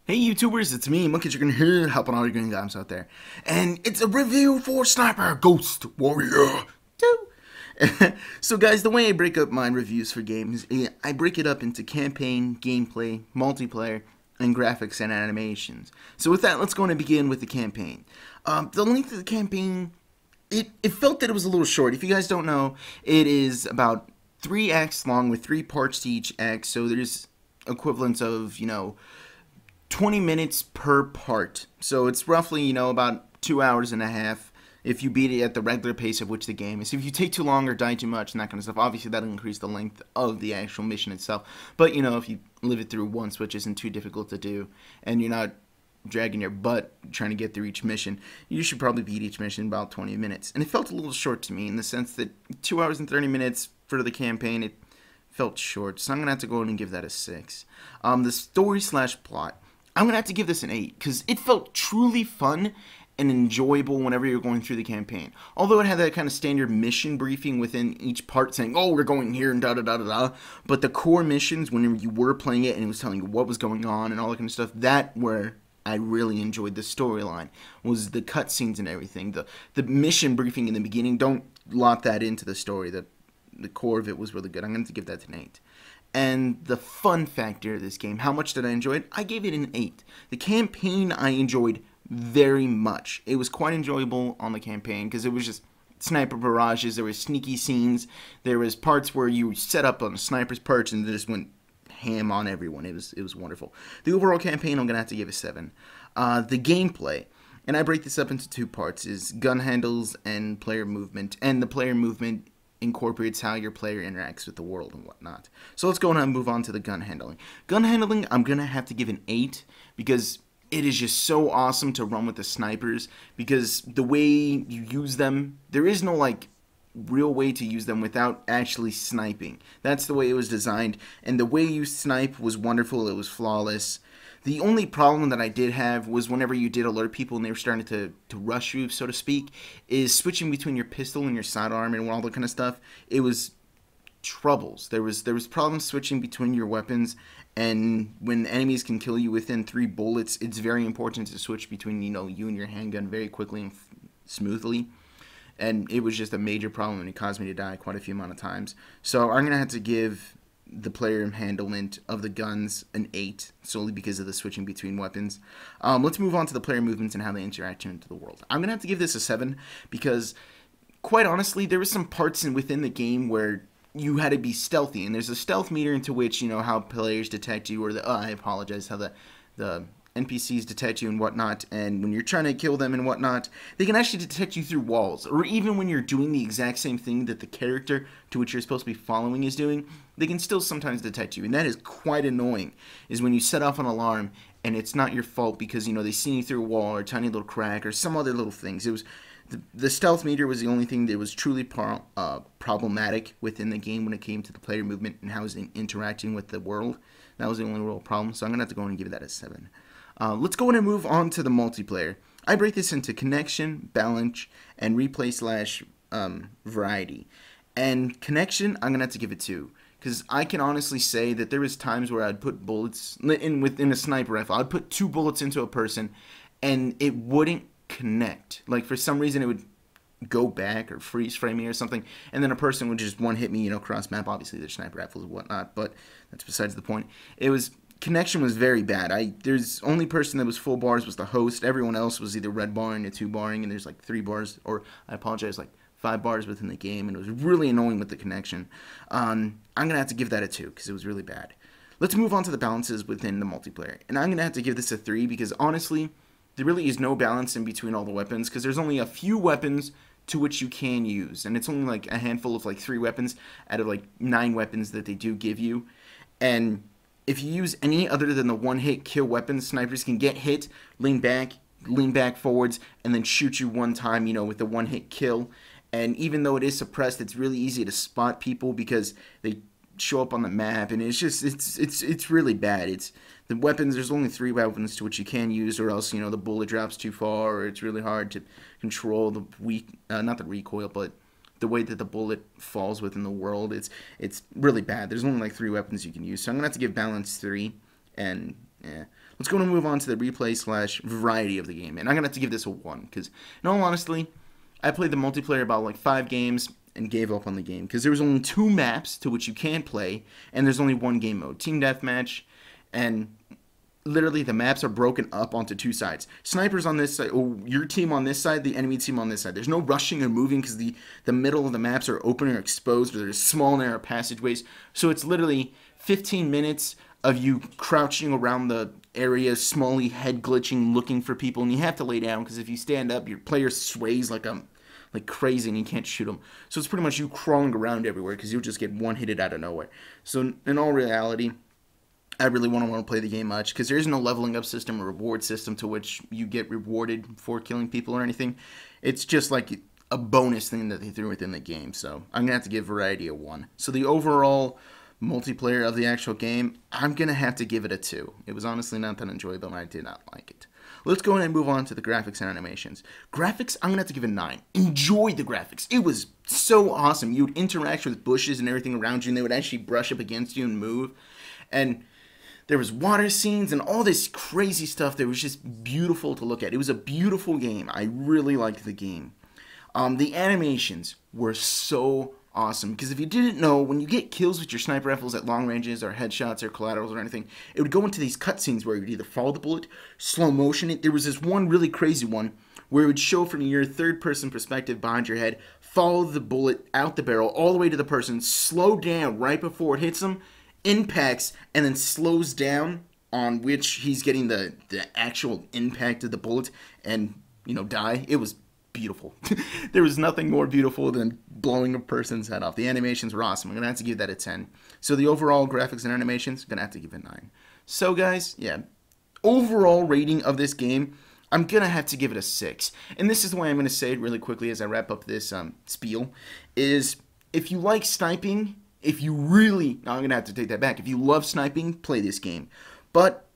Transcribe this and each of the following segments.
Hey YouTubers, it's me, MonkeyDragon here, helping all you green guys out there. And it's a review for Sniper Ghost Warrior 2. So guys, the way I break up my reviews for games, I break it up into campaign, gameplay, multiplayer, and graphics and animations. So with that, let's go and begin with the campaign. The length of the campaign, it felt that it was a little short. If you guys don't know, it is about 3 acts long with 3 parts to each act, so there's equivalents of, 20 minutes per part. So it's roughly, about 2 hours and a half if you beat it at the regular pace of which the game is. If you take too long or die too much and that kind of stuff, obviously that'll increase the length of the actual mission itself. But, if you live it through once, which isn't too difficult to do, and you're not dragging your butt trying to get through each mission, you should probably beat each mission in about 20 minutes. And it felt a little short to me in the sense that 2 hours and 30 minutes for the campaign, it felt short. So I'm going to have to go ahead and give that a 6. The story/plot, I'm going to have to give this an 8 because it felt truly fun and enjoyable whenever you're going through the campaign. Although it had that kind of standard mission briefing within each part saying, oh, we're going here and da-da-da-da-da. But the core missions, whenever you were playing it and it was telling you what was going on and all that kind of stuff, that where I really enjoyed the storyline was the cutscenes and everything. The mission briefing in the beginning, don't lock that into the story. The core of it was really good. I'm going to give that an 8. And the fun factor of this game, how much did I enjoy it? I gave it an 8. The campaign I enjoyed very much. It was quite enjoyable on the campaign because it was just sniper barrages, there were sneaky scenes, there was parts where you set up on a sniper's perch and just went ham on everyone. It was wonderful. The overall campaign, I'm going to have to give a 7. The gameplay, and I break this up into 2 parts, is gun handles and player movement. And the player movement incorporates how your player interacts with the world and whatnot. So let's go and move on to the gun handling. Gun handling, I'm going to have to give an 8 because it is just so awesome to run with the snipers because the way you use them, there is no real way to use them without actually sniping. That's the way it was designed, and the way you snipe was wonderful. It was flawless. The only problem that I did have was whenever you did alert people and they were starting to rush you, so to speak, is switching between your pistol and your sidearm and all that kind of stuff. It was troubles. There was problems switching between your weapons, and when enemies can kill you within 3 bullets, it's very important to switch between, you and your handgun very quickly and smoothly. And it was just a major problem, and it caused me to die quite a few amount of times. So I'm going to have to give the player handlement of the guns an 8, solely because of the switching between weapons. Let's move on to the player movements and how they interact into the world. I'm going to have to give this a 7 because, quite honestly, there were some parts within the game where you had to be stealthy, and there's a stealth meter into which, how players detect you, or I apologize, how the NPCs detect you and whatnot, and when you're trying to kill them and whatnot, they can actually detect you through walls, or even when you're doing the exact same thing that the character to which you're supposed to be following is doing, they can still sometimes detect you, and that is quite annoying, is when you set off an alarm, and it's not your fault because, they see you through a wall, or a tiny little crack, or some other little things. It was the stealth meter was the only thing that was truly problematic within the game when it came to the player movement and how it was interacting with the world. That was the only real problem, so I'm going to have to go and give that a 7. Let's go in and move on to the multiplayer. I break this into connection, balance, and replay/variety. And connection, I'm going to have to give it 2. Because I can honestly say that there was times where I'd put bullets, within a sniper rifle, I'd put 2 bullets into a person, and it wouldn't connect. Like, for some reason, it would go back or freeze frame me or something, and then a person would just one hit me, cross map. Obviously, they're sniper rifles and whatnot, but that's besides the point. Connection was very bad. There's only person that was full bars was the host. Everyone else was either red barring or 2 barring, and there's 3 bars, or I apologize, 5 bars within the game, and it was really annoying with the connection. I'm gonna have to give that a 2 because it was really bad. Let's move on to the balances within the multiplayer, and I'm gonna have to give this a 3 because honestly, there really is no balance in between all the weapons because there's only a few weapons to which you can use, and it's only a handful of 3 weapons out of 9 weapons that they do give you, and if you use any other than the one-hit kill weapons, snipers can get hit, lean back forwards, and then shoot you one time, with the one-hit kill. And even though it is suppressed, it's really easy to spot people because they show up on the map, and it's really bad. The weapons, there's only 3 weapons to which you can use, or else, the bullet drops too far, or it's really hard to control the not the recoil, but the way that the bullet falls within the world. It's really bad. There's only 3 weapons you can use, so I'm gonna have to give balance 3. And yeah, let's go and move on to the replay / variety of the game. And I'm going to have to give this a 1, because in all honesty, I played the multiplayer about like 5 games and gave up on the game, because there was only 2 maps to which you can play, and there's only 1 game mode, Team Deathmatch, and literally the maps are broken up onto 2 sides. Snipers on this side, your team on this side, the enemy team on this side. There's no rushing or moving because the middle of the maps are open or exposed, or there's small narrow passageways. So it's literally 15 minutes of you crouching around the area, smally head glitching, looking for people, and you have to lay down because if you stand up, your player sways like crazy and you can't shoot them. So it's pretty much you crawling around everywhere because you'll just get one-hitted out of nowhere. So in all reality, I really want to play the game much because there is no leveling up system or reward system to which you get rewarded for killing people or anything. It's just like a bonus thing that they threw within the game. So I'm going to have to give variety a 1. So the overall multiplayer of the actual game, I'm going to have to give it a 2. It was honestly not that enjoyable and I did not like it. Let's go ahead and move on to the graphics and animations. Graphics, I'm going to have to give it a 9. Enjoyed the graphics. It was so awesome. You would interact with bushes and everything around you, and they would actually brush up against you and move. And there was water scenes and all this crazy stuff that was just beautiful to look at. It was a beautiful game. I really liked the game. The animations were so awesome because if you didn't know, when you get kills with your sniper rifles at long ranges or headshots or collaterals or anything, it would go into these cutscenes where you would either follow the bullet, slow motion it. There was this one really crazy one where it would show from your third-person perspective behind your head, follow the bullet out the barrel all the way to the person, slow down right before it hits them, impacts, and then slows down on which he's getting the actual impact of the bullet and, die. It was beautiful. There was nothing more beautiful than blowing a person's head off. The animations were awesome. I'm going to have to give that a 10. So the overall graphics and animations, I'm going to have to give it a 9. So guys, yeah, overall rating of this game, I'm going to have to give it a 6. And this is the way I'm going to say it really quickly as I wrap up this spiel, is if you like sniping, if you really, now I'm going to have to take that back, if you love sniping, play this game. But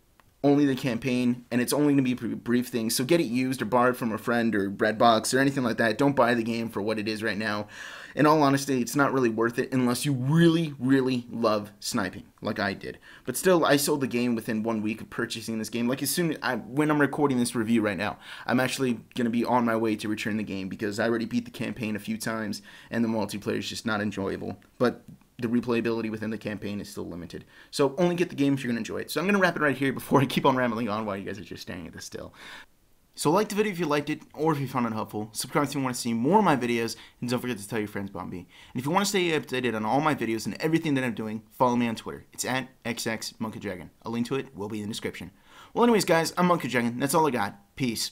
only the campaign, and it's only going to be a brief thing, so get it used or borrowed from a friend or Redbox or anything like that. Don't buy the game for what it is right now. In all honesty, it's not really worth it unless you really, really love sniping, like I did. But still, I sold the game within 1 week of purchasing this game. Like as soon as when I'm recording this review right now, I'm actually going to be on my way to return the game because I already beat the campaign a few times, and the multiplayer is just not enjoyable. But the replayability within the campaign is still limited. So only get the game if you're going to enjoy it. So I'm going to wrap it right here before I keep on rambling on while you guys are just staring at this still. So like the video if you liked it, or if you found it helpful. Subscribe if you want to see more of my videos, and don't forget to tell your friends about me. And if you want to stay updated on all my videos and everything that I'm doing, follow me on Twitter. It's at xXMonkeyDragon. A link to it will be in the description. Well anyways guys, I'm Monkey Dragon. That's all I got. Peace.